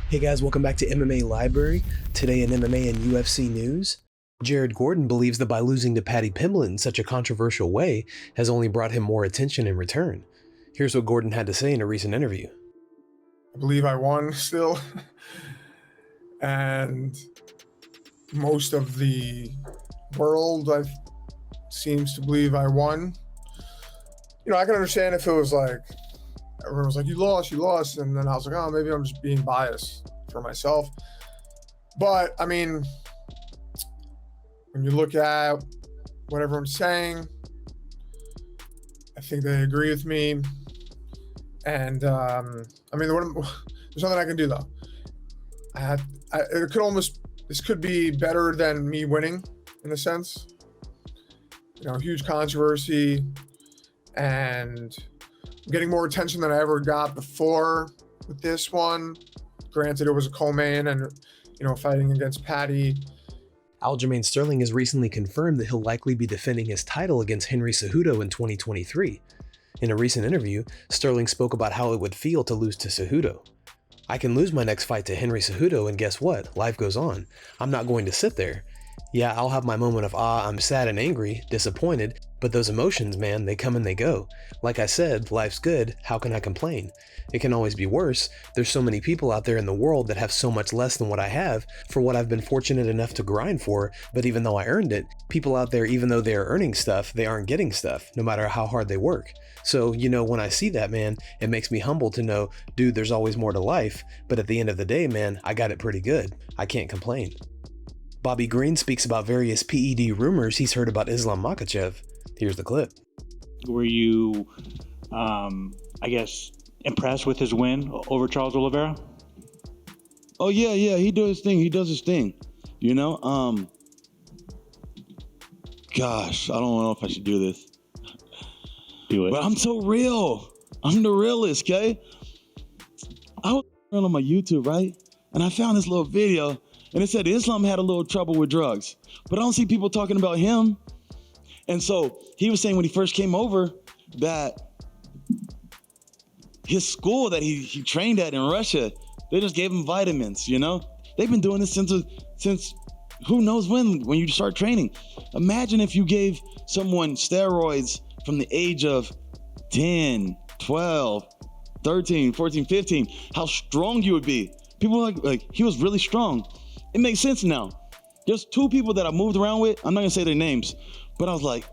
Hey guys, welcome back to MMA Library. Today in MMA and UFC news, Jared Gordon believes that by losing to Paddy Pimblett in such a controversial way has only brought him more attention in return. Here's what Gordon had to say in a recent interview. I believe I won still, and most of the world seems to believe I won. You know, I can understand if it was like, everyone was like, you lost. And then I was like, oh, maybe I'm just being biased for myself. But I mean, when you look at what everyone's saying, I think they agree with me. And I mean, there's nothing I can do though. This could be better than me winning in a sense. You know, huge controversy and getting more attention than I ever got before with this one. Granted, it was a co-main and, you know, fighting against Paddy. Aljamain Sterling has recently confirmed that he'll likely be defending his title against Henry Cejudo in 2023. In a recent interview, Sterling spoke about how it would feel to lose to Cejudo. I can lose my next fight to Henry Cejudo and guess what? Life goes on. I'm not going to sit there. Yeah, I'll have my moment of I'm sad and angry, disappointed, but those emotions, man, they come and they go. Like I said, life's good, how can I complain? It can always be worse. There's so many people out there in the world that have so much less than what I have for what I've been fortunate enough to grind for, but even though I earned it, people out there, even though they are earning stuff, they aren't getting stuff, no matter how hard they work. So, you know, when I see that, man, it makes me humble to know, dude, there's always more to life, but at the end of the day, man, I got it pretty good. I can't complain. Bobby Green speaks about various PED rumors he's heard about Islam Makhachev. Here's the clip. Were you, I guess, impressed with his win over Charles Oliveira? Oh, yeah, he does his thing. You know, gosh, I don't know if I should do this. Do it. But I'm so real. I'm the realest, okay? I was on my YouTube, right? And I found this little video, and it said Islam had a little trouble with drugs. But I don't see people talking about him. And so he was saying when he first came over that his school that he trained at in Russia, they just gave him vitamins, you know? They've been doing this since who knows when you start training. Imagine if you gave someone steroids from the age of 10, 12, 13, 14, 15, how strong you would be. People were like he was really strong. It makes sense now. There's two people that I moved around with. I'm not gonna say their names, but I was like,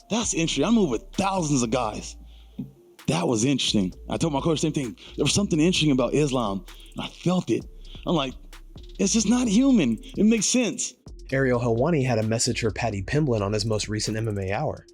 that's interesting. I moved with thousands of guys. That was interesting. I told my coach the same thing. There was something interesting about Islam, and I felt it. I'm like, it's just not human. It makes sense. Ariel Helwani had a message for Paddy Pimblett on his most recent MMA Hour.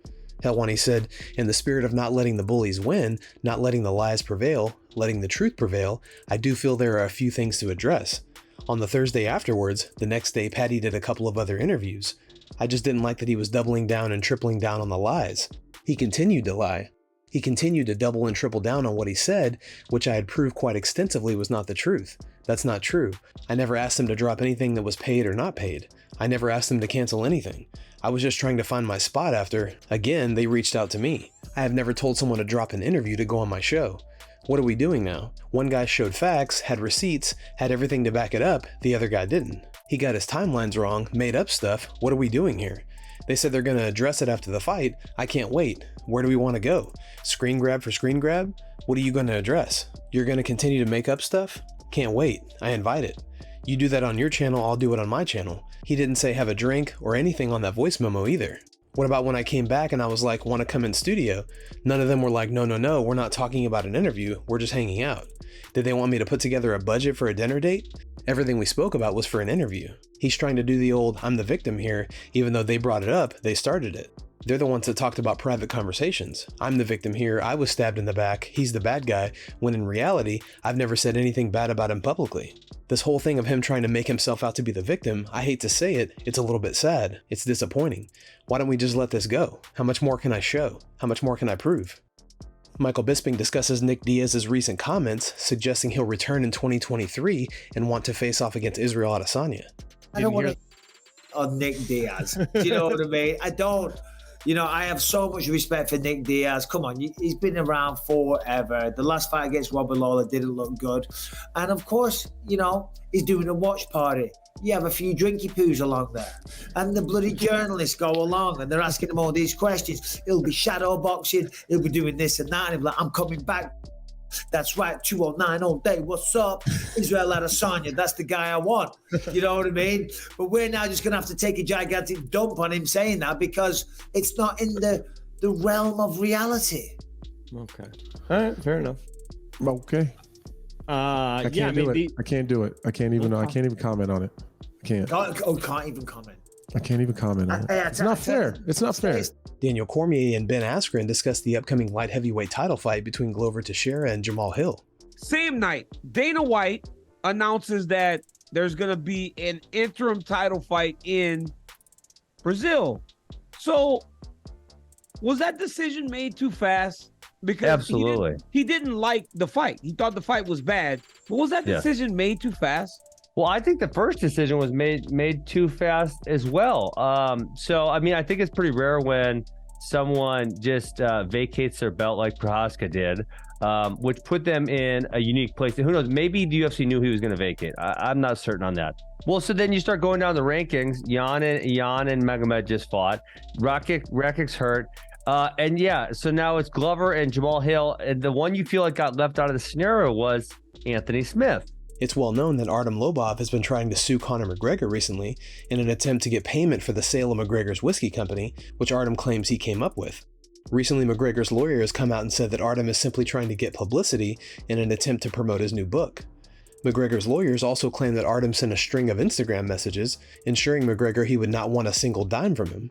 Helwani said, in the spirit of not letting the bullies win, not letting the lies prevail, letting the truth prevail, I do feel there are a few things to address. On the Thursday afterwards, the next day Paddy did a couple of other interviews. I just didn't like that he was doubling down and tripling down on the lies. He continued to lie. He continued to double and triple down on what he said, which I had proved quite extensively was not the truth. That's not true. I never asked him to drop anything that was paid or not paid. I never asked him to cancel anything. I was just trying to find my spot after, again, they reached out to me. I have never told someone to drop an interview to go on my show. What are we doing now? One guy showed facts, had receipts, had everything to back it up, the other guy didn't. He got his timelines wrong, made up stuff. What are we doing here? They said they're gonna address it after the fight. I can't wait. Where do we want to go? Screen grab for screen grab? What are you gonna address? You're gonna continue to make up stuff? Can't wait. I invite it. You do that on your channel, I'll do it on my channel. He didn't say have a drink or anything on that voice memo either. What about when I came back and I was like, want to come in studio? None of them were like, no, we're not talking about an interview, we're just hanging out. Did they want me to put together a budget for a dinner date? Everything we spoke about was for an interview. He's trying to do the old, I'm the victim here, even though they brought it up, they started it. They're the ones that talked about private conversations. I'm the victim here, I was stabbed in the back, he's the bad guy, when in reality, I've never said anything bad about him publicly. This whole thing of him trying to make himself out to be the victim, I hate to say it, it's a little bit sad. It's disappointing. Why don't we just let this go? How much more can I show? How much more can I prove? Michael Bisping discusses Nick Diaz's recent comments, suggesting he'll return in 2023 and want to face off against Israel Adesanya. I don't want to. Oh, Nick Diaz. Do you know what I mean? I don't. You know, I have so much respect for Nick Diaz. Come on, he's been around forever. The last fight against Robert Lawler didn't look good. And of course, you know, he's doing a watch party. You have a few drinky poos along there. And the bloody journalists go along and they're asking him all these questions. He'll be shadow boxing. He'll be doing this and that. And he'll be like, I'm coming back. That's right, 209 all day. What's up? Israel Adesanya, that's the guy I want. You know what I mean? But we're now just going to have to take a gigantic dump on him saying that because it's not in the realm of reality. Okay. All right, fair enough. Okay. I can't do it. I can't do it. I can't even comment on it. I can't. Can't even comment. I can't even comment on it. It's not fair. It's not fair. Daniel Cormier and Ben Askren discussed the upcoming light heavyweight title fight between Glover Teixeira and Jamahal Hill. Same night, Dana White announces that there's going to be an interim title fight in Brazil. So was that decision made too fast? Because absolutely, he didn't like the fight. He thought the fight was bad. But was that decision made too fast? Well, I think the first decision was made too fast as well. So, I mean, I think it's pretty rare when someone just vacates their belt like Prohaska did, which put them in a unique place. And who knows, maybe the UFC knew he was going to vacate. I'm not certain on that. Well, so then you start going down the rankings. Jan and Magomed just fought. Rakic's hurt. And yeah, so now it's Glover and Jamahal Hill. And the one you feel like got left out of the scenario was Anthony Smith. It's well known that Artem Lobov has been trying to sue Conor McGregor recently in an attempt to get payment for the sale of McGregor's whiskey company, which Artem claims he came up with. Recently, McGregor's lawyer has come out and said that Artem is simply trying to get publicity in an attempt to promote his new book. McGregor's lawyers also claim that Artem sent a string of Instagram messages, ensuring McGregor he would not want a single dime from him.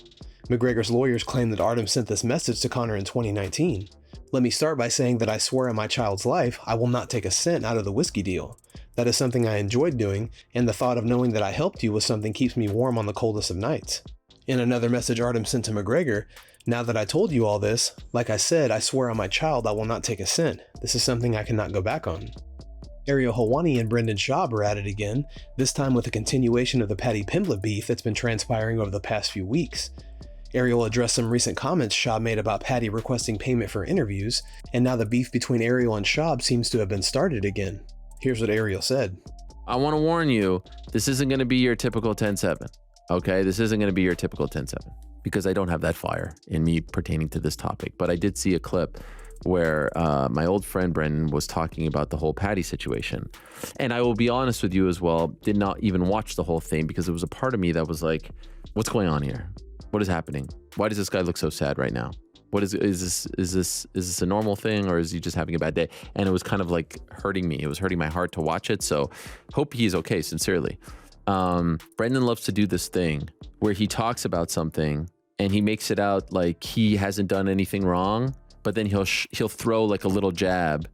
McGregor's lawyers claim that Artem sent this message to Conor in 2019. Let me start by saying that I swear on my child's life, I will not take a cent out of the whiskey deal. That is something I enjoyed doing, and the thought of knowing that I helped you with something keeps me warm on the coldest of nights. In another message Artem sent to McGregor, now that I told you all this, like I said, I swear on my child I will not take a cent. This is something I cannot go back on. Ariel Helwani and Brendan Schaub are at it again, this time with a continuation of the Paddy Pimblett beef that's been transpiring over the past few weeks. Ariel addressed some recent comments Shaub made about Paddy requesting payment for interviews, and now the beef between Ariel and Shaub seems to have been started again. Here's what Ariel said. I want to warn you, this isn't going to be your typical 10-7. Okay, this isn't going to be your typical 10-7 because I don't have that fire in me pertaining to this topic. But I did see a clip where my old friend Brendan was talking about the whole Paddy situation. And I will be honest with you as well, did not even watch the whole thing because it was a part of me that was like, what's going on here? What is happening? Why does this guy look so sad right now? What is this a normal thing, or is he just having a bad day? And it was kind of like hurting me. It was hurting my heart to watch it. So hope he's okay, sincerely. Brendan loves to do this thing where he talks about something and he makes it out like he hasn't done anything wrong, but then he'll throw like a little jab.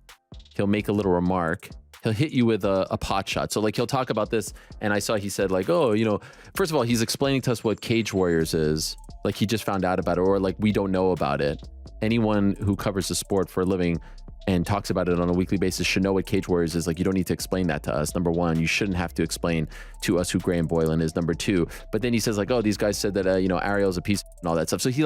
He'll make a little remark. He'll hit you with a pot shot. So like he'll talk about this, and I saw he said like, oh, you know, first of all, he's explaining to us what Cage Warriors is. Like he just found out about it, or like we don't know about it. Anyone who covers the sport for a living and talks about it on a weekly basis should know what Cage Warriors is. Like, you don't need to explain that to us. Number one, you shouldn't have to explain to us who Graham Boylan is. Number two, but then he says like, oh, these guys said that, you know, Ariel's a piece and all that stuff. So you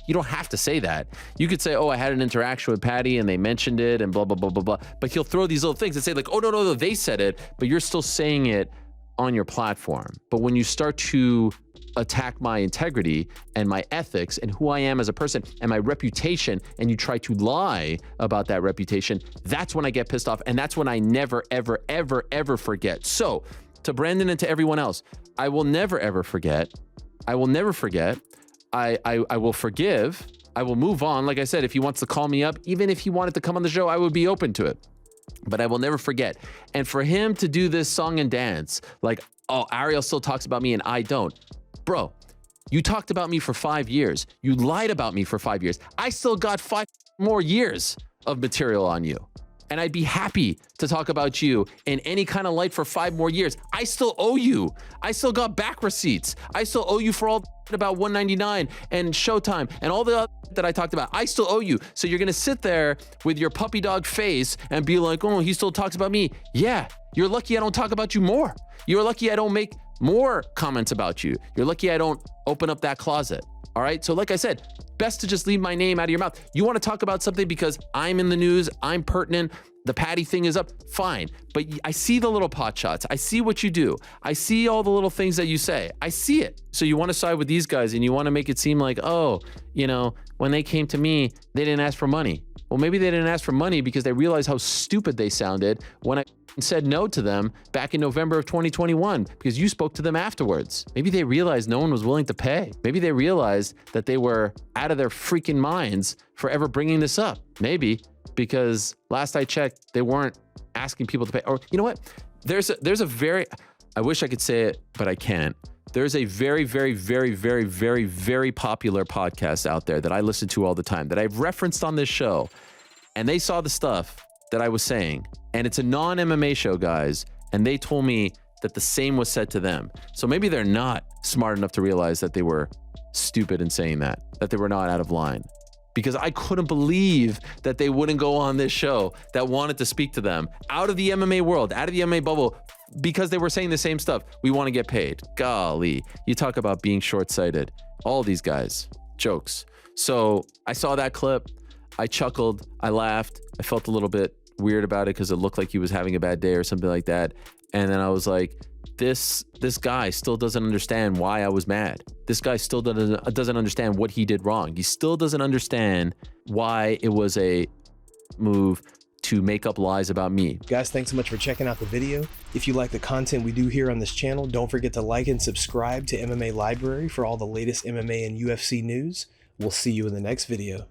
don't have to say that. You could say, oh, I had an interaction with Paddy and they mentioned it and blah, blah, blah, blah, blah. But he'll throw these little things and say like, oh, no, they said it, but you're still saying it on your platform. But when you start to attack my integrity and my ethics and who I am as a person and my reputation, and you try to lie about that reputation, that's when I get pissed off. And that's when I never, ever, ever, ever forget. So to Brandon and to everyone else, I will never, ever forget. I will never forget. I will forgive. I will move on. Like I said, if he wants to call me up, even if he wanted to come on the show, I would be open to it. But I will never forget. And for him to do this song and dance, like, oh, Ariel still talks about me and I don't. Bro, you talked about me for 5 years. You lied about me for 5 years. I still got 5 more years of material on you. And I'd be happy to talk about you in any kind of light for 5 more years. I still owe you. I still got back receipts. I still owe you for all about 199 and Showtime and all the other that I talked about. I still owe you. So you're gonna sit there with your puppy dog face and be like, oh, he still talks about me. Yeah, you're lucky I don't talk about you more. You're lucky I don't make more comments about you. You're lucky I don't open up that closet. All right. So like I said, best to just leave my name out of your mouth. You want to talk about something because I'm in the news, I'm pertinent, the Paddy thing is up, fine. But I see the little pot shots. I see what you do. I see all the little things that you say. I see it. So you want to side with these guys and you want to make it seem like, oh, you know, when they came to me, they didn't ask for money. Well, maybe they didn't ask for money because they realized how stupid they sounded when I said no to them back in November of 2021 because you spoke to them afterwards. Maybe they realized no one was willing to pay. Maybe they realized that they were out of their freaking minds for ever bringing this up. Maybe because last I checked, they weren't asking people to pay. Or you know what? There's a very, I wish I could say it, but I can't. There's a very, very, very, very, very, very popular podcast out there that I listen to all the time that I've referenced on this show. And they saw the stuff that I was saying. And it's a non-MMA show, guys. And they told me that the same was said to them. So maybe they're not smart enough to realize that they were stupid in saying that they were not out of line. Because I couldn't believe that they wouldn't go on this show that wanted to speak to them out of the MMA world, out of the MMA bubble, because they were saying the same stuff. We want to get paid. Golly, you talk about being short-sighted. All these guys, jokes. So I saw that clip. I chuckled. I laughed. I felt a little bit weird about it because it looked like he was having a bad day or something like that. And then I was like, this guy still doesn't understand why I was mad. This guy still doesn't understand what he did wrong. He still doesn't understand why it was a move to make up lies about me. Guys, thanks so much for checking out the video. If you like the content we do here on this channel, don't forget to like and subscribe to MMA Library for all the latest MMA and UFC news. We'll see you in the next video.